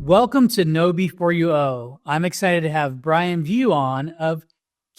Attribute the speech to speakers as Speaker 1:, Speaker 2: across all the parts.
Speaker 1: Welcome to Know Before You Owe. I'm excited to have Brian Vieaux on of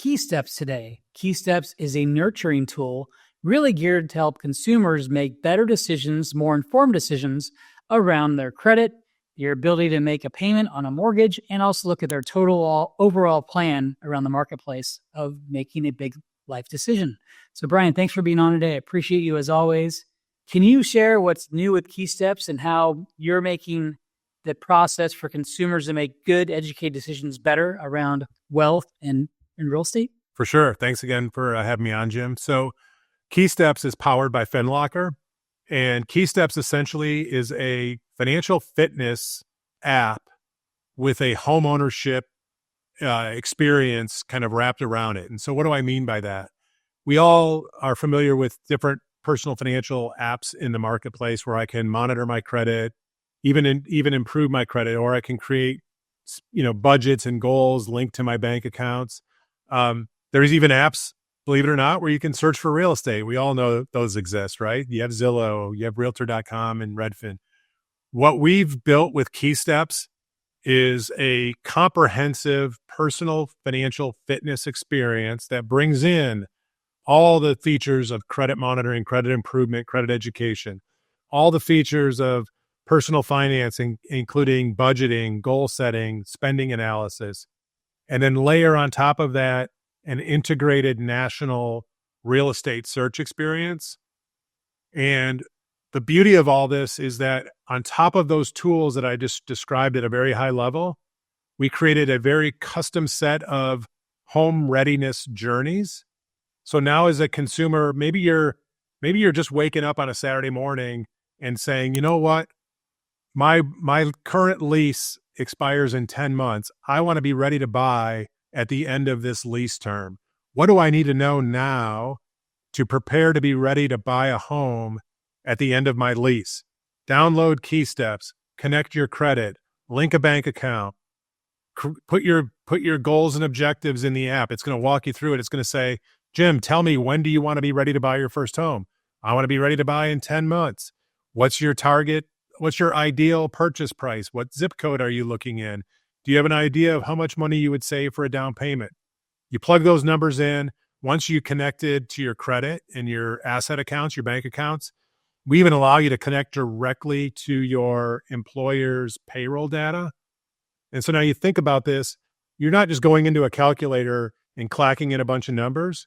Speaker 1: KeySteps today. KeySteps is a nurturing tool really geared to help consumers make better decisions, more informed decisions around their credit, your ability to make a payment on a mortgage, and also look at their total overall plan around the marketplace of making a big life decision. So Brian, thanks for being on today. I appreciate you as always. Can you share what's new with KeySteps and how you're making the process for consumers to make good, educated decisions better around wealth and real estate?
Speaker 2: For sure. Thanks again for having me on, Jim. So KeySteps is powered by FinLocker, and KeySteps essentially is a financial fitness app with a homeownership experience kind of wrapped around it. And so what do I mean by that? We all are familiar with different personal financial apps in the marketplace where I can monitor my credit, even improve my credit, or I can create, budgets and goals linked to my bank accounts. There's even apps, believe it or not, where you can search for real estate. We all know those exist, right? You have Zillow, you have Realtor.com and Redfin. What we've built with KeySteps is a comprehensive personal financial fitness experience that brings in all the features of credit monitoring, credit improvement, credit education, all the features of personal financing, including budgeting, goal setting, spending analysis, and then layer on top of that an integrated national real estate search experience. And the beauty of all this is that on top of those tools that I just described at a very high level, we created a very custom set of home readiness journeys. So now as a consumer, maybe you're just waking up on a Saturday morning and saying, you know what? My current lease expires in 10 months. I want to be ready to buy at the end of this lease term. What do I need to know now to prepare to be ready to buy a home at the end of my lease? Download KeySteps, connect your credit, link a bank account, put your goals and objectives in the app. It's going to walk you through it. It's going to say, Jim, tell me, when do you want to be ready to buy your first home? I want to be ready to buy in 10 months. What's your target? What's your ideal purchase price? What zip code are you looking in? Do you have an idea of how much money you would save for a down payment? You plug those numbers in. Once you connected to your credit and your asset accounts, your bank accounts, we even allow you to connect directly to your employer's payroll data. And so now you think about this, you're not just going into a calculator and clacking in a bunch of numbers.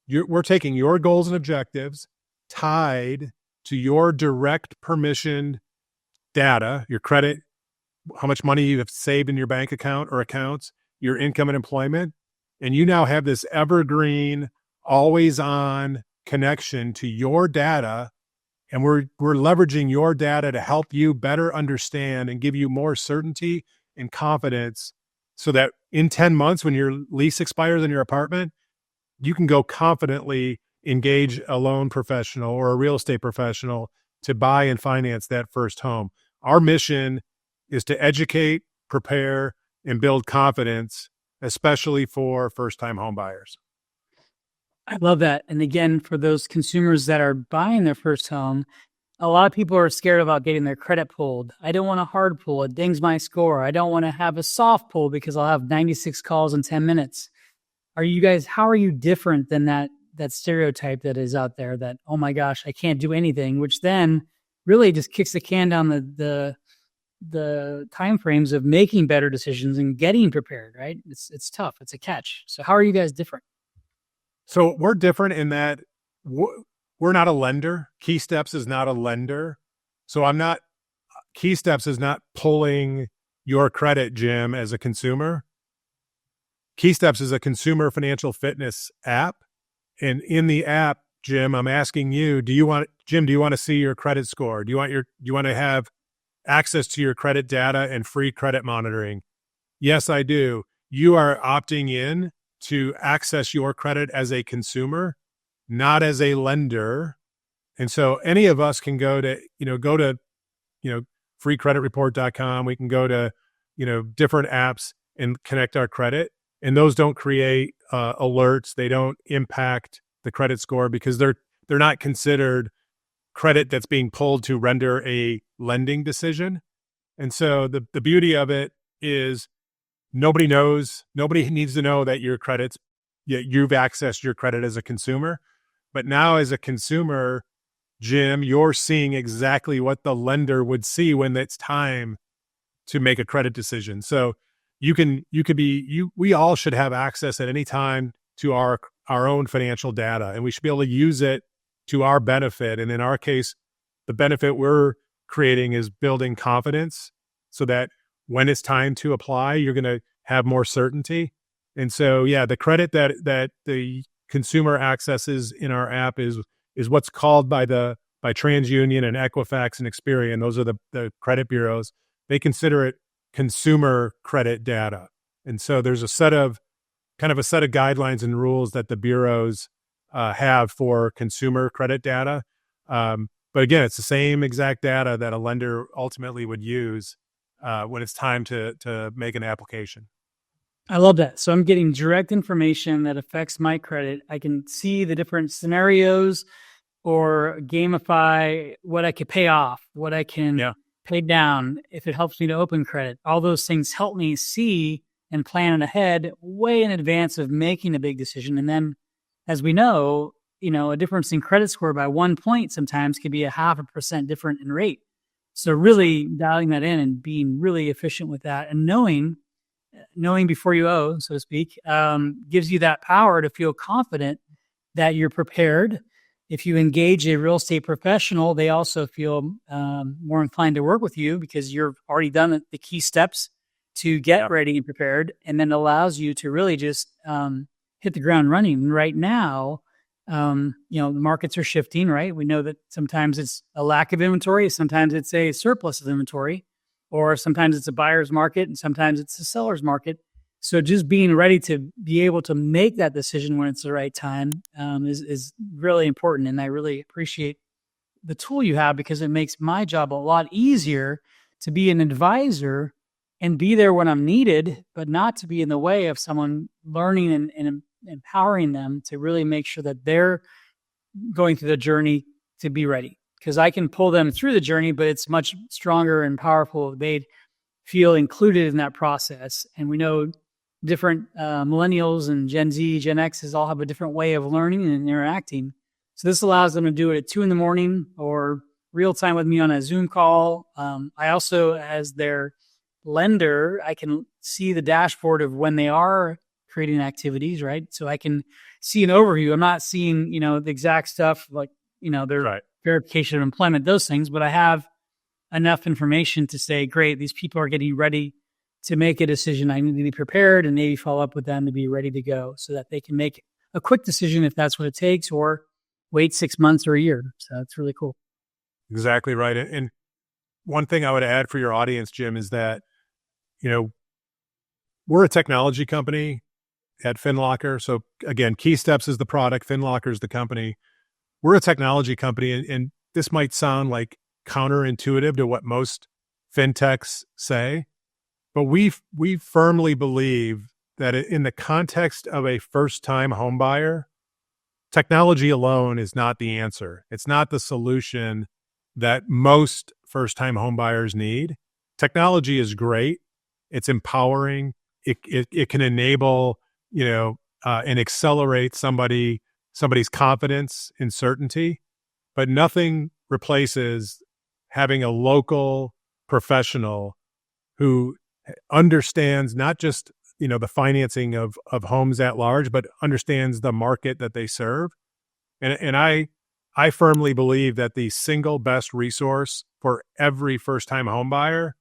Speaker 2: We're taking your goals and objectives tied to your direct permissioned data, your credit, how much money you have saved in your bank account or accounts, your income and employment. And you now have this evergreen, always on connection to your data. And we're leveraging your data to help you better understand and give you more certainty and confidence so that in 10 months, when your lease expires in your apartment, you can go confidently engage a loan professional or a real estate professional to buy and finance that first home. Our mission is to educate, prepare, and build confidence, especially for first-time home buyers.
Speaker 1: I love that. And again, for those consumers that are buying their first home, a lot of people are scared about getting their credit pulled. I don't want a hard pull. It dings my score. I don't want to have a soft pull because I'll have 96 calls in 10 minutes. How are you different than that stereotype that is out there that, oh my gosh, I can't do anything, which then really just kicks the can down the timeframes of making better decisions and getting prepared, right? It's tough. It's a catch. So how are you guys different?
Speaker 2: So we're different in that we're not a lender. KeySteps is not a lender. So KeySteps is not pulling your credit, Jim, as a consumer. KeySteps is a consumer financial fitness app. And in the app, Jim, I'm asking you, do you want to see your credit score? Do you want to have access to your credit data and free credit monitoring? Yes, I do. You are opting in to access your credit as a consumer, not as a lender. And so any of us can go to freecreditreport.com. We can go to, different apps and connect our credit. And those don't create alerts. They don't impact the credit score because they're not considered credit that's being pulled to render a lending decision. And so the beauty of it is nobody needs to know that you've accessed your credit as a consumer. But now as a consumer, Jim, you're seeing exactly what the lender would see when it's time to make a credit decision. So we all should have access at any time to our own financial data, and we should be able to use it to our benefit. And in our case, the benefit we're creating is building confidence so that when it's time to apply, you're going to have more certainty. And so, yeah, the credit that the consumer accesses in our app is what's called by TransUnion and Equifax and Experian. Those are the credit bureaus. They consider it consumer credit data. And so there's a set of guidelines and rules that the bureaus have for consumer credit data. But again, it's the same exact data that a lender ultimately would use when it's time to make an application.
Speaker 1: I love that. So I'm getting direct information that affects my credit. I can see the different scenarios or gamify what I could pay off, what I can pay down if it helps me to open credit. All those things help me see and plan it ahead way in advance of making a big decision. And then, as we know, a difference in credit score by 1 point sometimes could be 0.5% different in rate. So really dialing that in and being really efficient with that and knowing before you owe, so to speak, gives you that power to feel confident that you're prepared. If you engage a real estate professional, they also feel more inclined to work with you because you've already done the key steps to get ready and prepared, and then allows you to really just hit the ground running. And right now, the markets are shifting, right? We know that sometimes it's a lack of inventory, sometimes it's a surplus of inventory, or sometimes it's a buyer's market, and sometimes it's a seller's market. So just being ready to be able to make that decision when it's the right time is really important. And I really appreciate the tool you have because it makes my job a lot easier to be an advisor and be there when I'm needed, but not to be in the way of someone learning and empowering them to really make sure that they're going through the journey to be ready. Because I can pull them through the journey, but it's much stronger and powerful if they feel included in that process. And we know different millennials and Gen Z, Gen X's all have a different way of learning and interacting. So this allows them to do it at 2 a.m. or real time with me on a Zoom call. I also, as their lender, I can see the dashboard of when they are creating activities, right? So I can see an overview. I'm not seeing, the exact stuff like, their verification of employment, those things, but I have enough information to say, great, these people are getting ready to make a decision. I need to be prepared and maybe follow up with them to be ready to go so that they can make a quick decision if that's what it takes, or wait 6 months or a year. So that's really cool.
Speaker 2: Exactly right. And one thing I would add for your audience, Jim, is that, we're a technology company at FinLocker. So again, KeySteps is the product, FinLocker is the company. We're a technology company, and this might sound like counterintuitive to what most fintechs say, but we firmly believe that in the context of a first-time home buyer, technology alone is not the answer. It's not the solution that most first-time home buyers need. Technology is great. It's empowering. It can enable, and accelerate somebody's confidence and certainty, but nothing replaces having a local professional who understands not just, the financing of homes at large, but understands the market that they serve. And I firmly believe that the single best resource for every first-time home buyer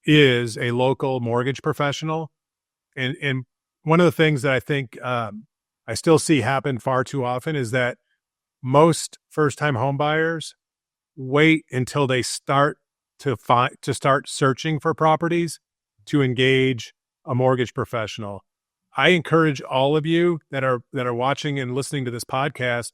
Speaker 2: is a local mortgage professional. And one of the things that I think I still see happen far too often is that most first-time home buyers wait until they start to start searching for properties to engage a mortgage professional. I encourage all of you that are watching and listening to this podcast,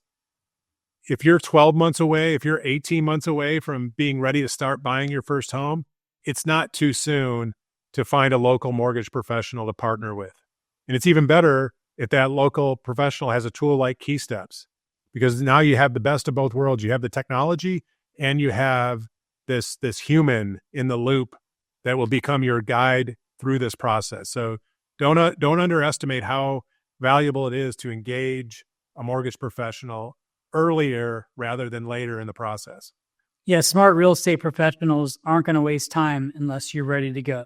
Speaker 2: if you're 12 months away, if you're 18 months away from being ready to start buying your first home, it's not too soon to find a local mortgage professional to partner with. And it's even better if that local professional has a tool like KeySteps, because now you have the best of both worlds. You have the technology and you have this human in the loop that will become your guide through this process. So don't underestimate how valuable it is to engage a mortgage professional earlier rather than later in the process.
Speaker 1: Yeah, smart real estate professionals aren't going to waste time unless you're ready to go.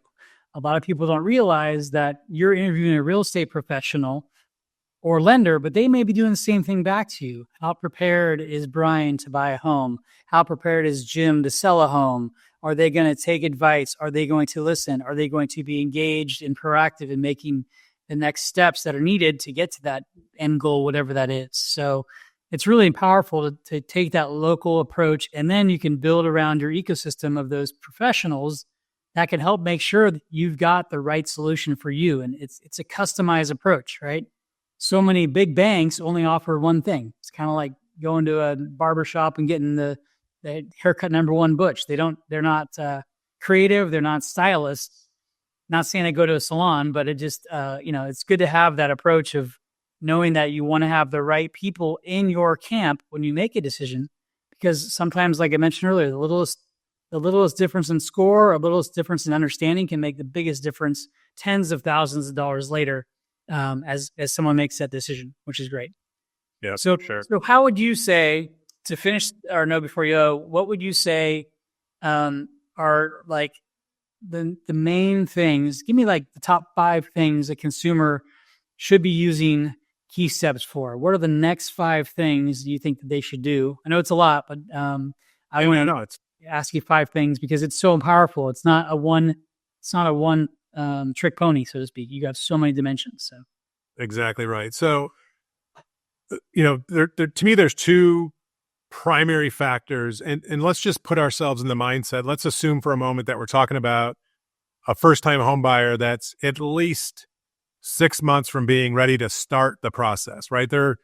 Speaker 1: A lot of people don't realize that you're interviewing a real estate professional or lender, but they may be doing the same thing back to you. How prepared is Brian to buy a home? How prepared is Jim to sell a home? Are they going to take advice? Are they going to listen? Are they going to be engaged and proactive in making the next steps that are needed to get to that end goal, whatever that is? So it's really powerful to take that local approach, and then you can build around your ecosystem of those professionals that can help make sure that you've got the right solution for you. And it's a customized approach, right? So many big banks only offer one thing. It's kind of like going to a barber shop and getting the haircut number one butch. They're not creative. They're not stylists. Not saying I go to a salon, but it just, it's good to have that approach of knowing that you want to have the right people in your camp when you make a decision, because sometimes, like I mentioned earlier, the littlest difference in score, or littlest difference in understanding can make the biggest difference tens of thousands of dollars later, as someone makes that decision, which is great.
Speaker 2: Yeah,
Speaker 1: So,
Speaker 2: sure.
Speaker 1: So how would you say, to finish our Know Before You Owe, what would you say are like the main things? Give me like the top 5 things a consumer should be using KeySteps for. What are the next 5 things you think that they should do? I know it's a lot, but I want to ask you 5 things because it's so powerful. It's not a one trick pony, so to speak. You got so many dimensions. So
Speaker 2: exactly right. So, there to me, there's 2 primary factors, and let's just put ourselves in the mindset. Let's assume for a moment that we're talking about a first-time home buyer that's at least 6 months from being ready to start the process, right? They're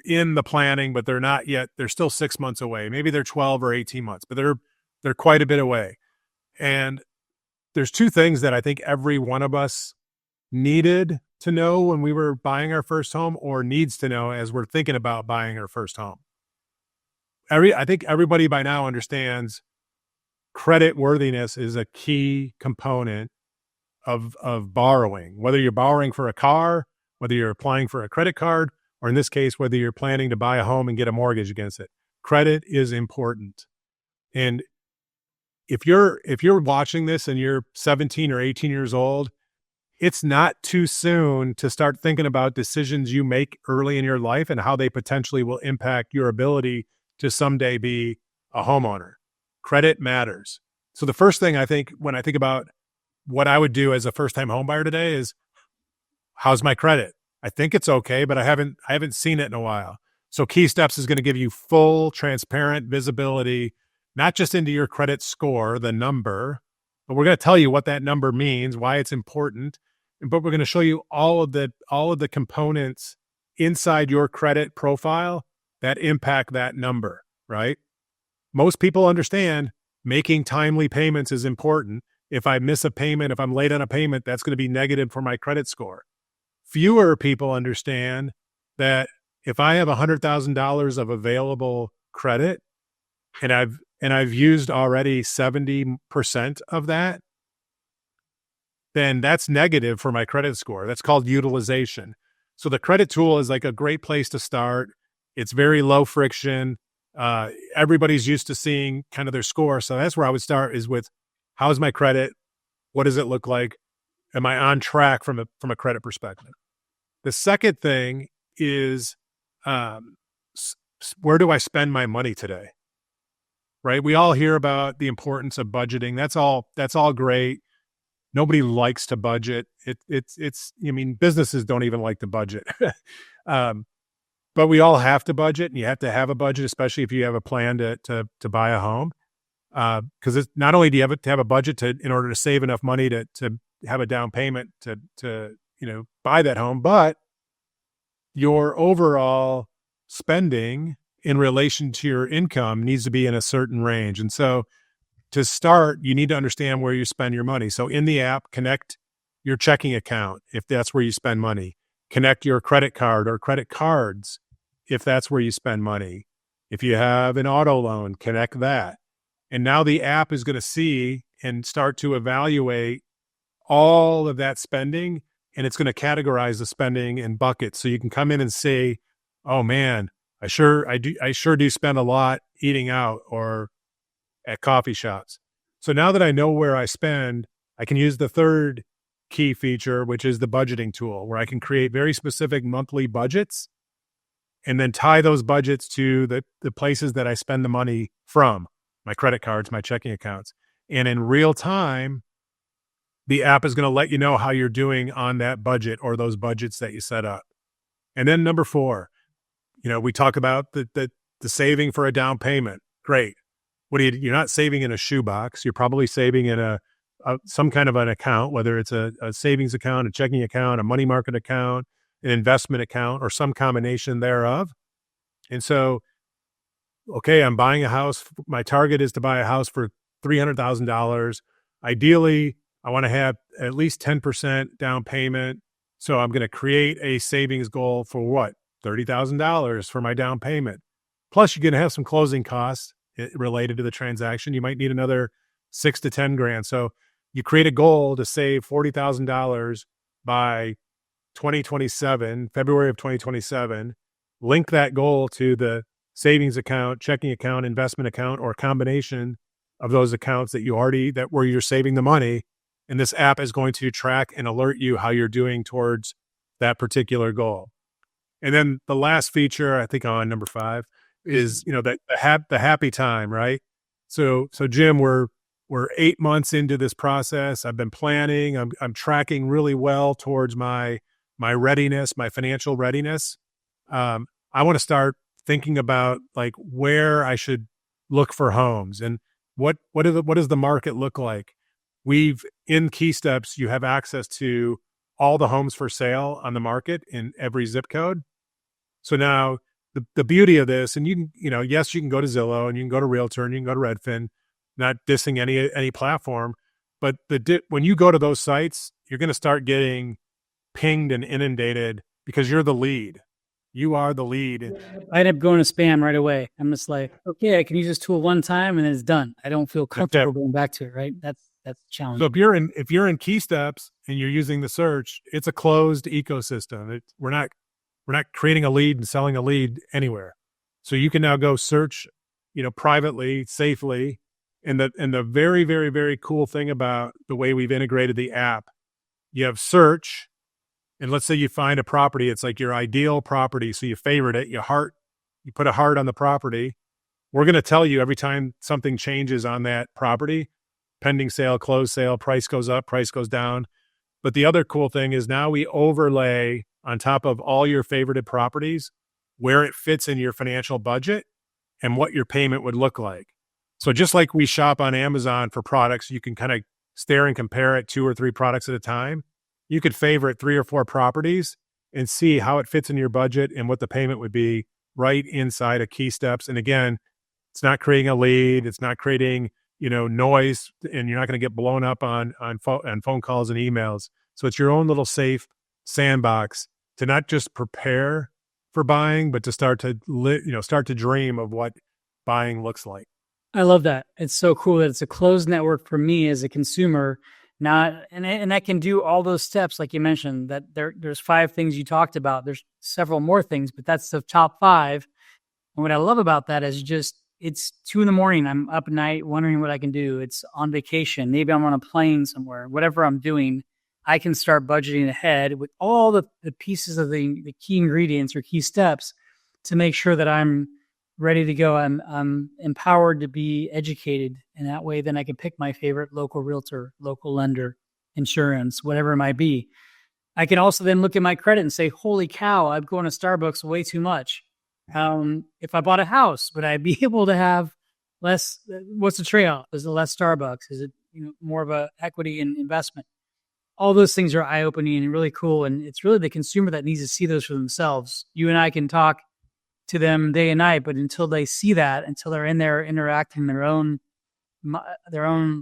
Speaker 2: in the planning, but they're not yet. They're still 6 months away. Maybe they're 12 or 18 months, but they're quite a bit away. And there's 2 things that I think every one of us needed to know when we were buying our first home, or needs to know as we're thinking about buying our first home. I think everybody by now understands credit worthiness is a key component of borrowing, whether you're borrowing for a car, whether you're applying for a credit card, or in this case, whether you're planning to buy a home and get a mortgage against it. Credit is important. And if you're watching this and you're 17 or 18 years old, it's not too soon to start thinking about decisions you make early in your life and how they potentially will impact your ability to someday be a homeowner. Credit matters. So the first thing I think when I think about what I would do as a first-time homebuyer today is, how's my credit? I think it's okay, but I haven't seen it in a while. So KeySteps is going to give you full, transparent visibility, not just into your credit score, the number, but we're going to tell you what that number means, why it's important, but we're going to show you all of the components inside your credit profile that impact that number, right? Most people understand making timely payments is important. If I miss a payment, if I'm late on a payment, that's going to be negative for my credit score. Fewer people understand that if I have $100,000 of available credit and I've used already 70% of that, then that's negative for my credit score. That's called utilization. So the credit tool is like a great place to start. It's very low friction. Everybody's used to seeing kind of their score. So that's where I would start, is with, how's my credit? What does it look like? Am I on track from a credit perspective? The second thing is, where do I spend my money today? Right? We all hear about the importance of budgeting. That's all great. Nobody likes to budget. Businesses don't even like to budget. But we all have to budget, and you have to have a budget, especially if you have a plan to buy a home. Because it's not only do you have to have a budget in order to save enough money to have a down payment to buy that home, but your overall spending in relation to your income needs to be in a certain range. And so to start, you need to understand where you spend your money. So in the app, connect your checking account if that's where you spend money. Connect your credit card or credit cards if that's where you spend money. If you have an auto loan, connect that. And now the app is going to see and start to evaluate all of that spending, and it's going to categorize the spending in buckets. So you can come in and say, oh man, I sure do spend a lot eating out or at coffee shops. So now that I know where I spend, I can use the third key feature, which is the budgeting tool, where I can create very specific monthly budgets and then tie those budgets to the places that I spend the money from, my credit cards, my checking accounts. And in real time, the app is going to let you know how you're doing on that budget or those budgets that you set up. And then number 4, we talk about the saving for a down payment. Great. You're not saving in a shoebox. You're probably saving in some kind of an account, whether it's a savings account, a checking account, a money market account, an investment account, or some combination thereof. And so, okay, I'm buying a house. My target is to buy a house for $300,000. Ideally, I want to have at least 10% down payment. So I'm going to create a savings goal for what? $30,000 for my down payment. Plus, you're going to have some closing costs related to the transaction. You might need another $6,000 to $10,000. So you create a goal to save $40,000 by 2027, February of 2027, link that goal to the savings account, checking account, investment account, or a combination of those accounts where you're saving the money. And this app is going to track and alert you how you're doing towards that particular goal. And then the last feature, I think on number 5, is, the happy time, right? So Jim, we're 8 months into this process. I've been planning. I'm tracking really well towards my readiness, my financial readiness. I want to start thinking about like where I should look for homes and what does the market look like? In KeySteps, you have access to all the homes for sale on the market in every zip code. So now the beauty of this, and yes, you can go to Zillow and you can go to Realtor and you can go to Redfin, not dissing any platform, but when you go to those sites, you're going to start getting pinged and inundated because you're the lead. You are the lead.
Speaker 1: I end up going to spam right away. I'm just like, okay, I can use this tool one time and then it's done. I don't feel comfortable going back to it, right? That's challenging.
Speaker 2: So if you're in KeySteps and you're using the search, it's a closed ecosystem. We're not creating a lead and selling a lead anywhere. So you can now go search, privately, safely. And the very, very, very cool thing about the way we've integrated the app, you have search, and let's say you find a property, it's like your ideal property. So you favorite it, you put a heart on the property. We're going to tell you every time something changes on that property, pending sale, closed sale, price goes up, price goes down. But the other cool thing is now we overlay on top of all your favorited properties where it fits in your financial budget and what your payment would look like. So just like we shop on Amazon for products, you can kind of stare and compare it 2 or 3 products at a time. You could favorite 3 or 4 properties and see how it fits in your budget and what the payment would be right inside of KeySteps. And again, it's not creating a lead. It's not creating, noise, and you're not going to get blown up on phone calls and emails. So it's your own little safe sandbox to not just prepare for buying, but to start to dream of what buying looks like.
Speaker 1: I love that. It's so cool that it's a closed network for me as a consumer. And I can do all those steps, like you mentioned, that there's 5 things you talked about. There's several more things, but that's the top 5. And what I love about that is just, it's 2 a.m. I'm up at night wondering what I can do. It's on vacation. Maybe I'm on a plane somewhere. Whatever I'm doing, I can start budgeting ahead with all the pieces of the key ingredients or key steps to make sure that I'm ready to go. I'm empowered to be educated. And that way, then I can pick my favorite local realtor, local lender, insurance, whatever it might be. I can also then look at my credit and say, holy cow, I'm going to Starbucks way too much. If I bought a house, would I be able to have less? What's the trade-off? Is it less Starbucks? Is it more of a equity and investment? All those things are eye-opening and really cool. And it's really the consumer that needs to see those for themselves. You and I can talk to them day and night, but until they see that, until they're in there interacting their own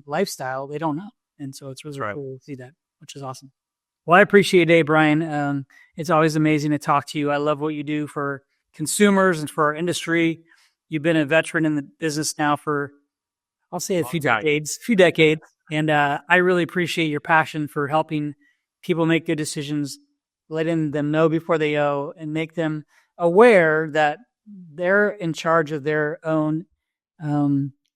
Speaker 1: lifestyle, they don't know. And so it's really cool to see that, which is awesome. Well, I appreciate it, Brian. It's always amazing to talk to you. I love what you do for consumers and for our industry. You've been a veteran in the business now for, I'll say a few decades. And I really appreciate your passion for helping people make good decisions, letting them know before they owe, and make them aware that they're in charge of their own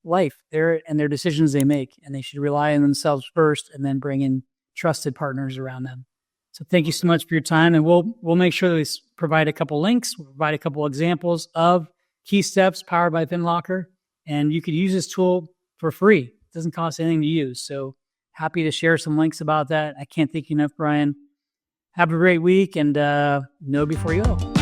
Speaker 1: life, their decisions they make, and they should rely on themselves first, and then bring in trusted partners around them. So thank you so much for your time, and we'll make sure that we provide a couple links, we'll provide a couple examples of KeySteps powered by FinLocker, and you could use this tool for free. It doesn't cost anything to use. So happy to share some links about that. I can't thank you enough, Brian. Have a great week, and know before you owe.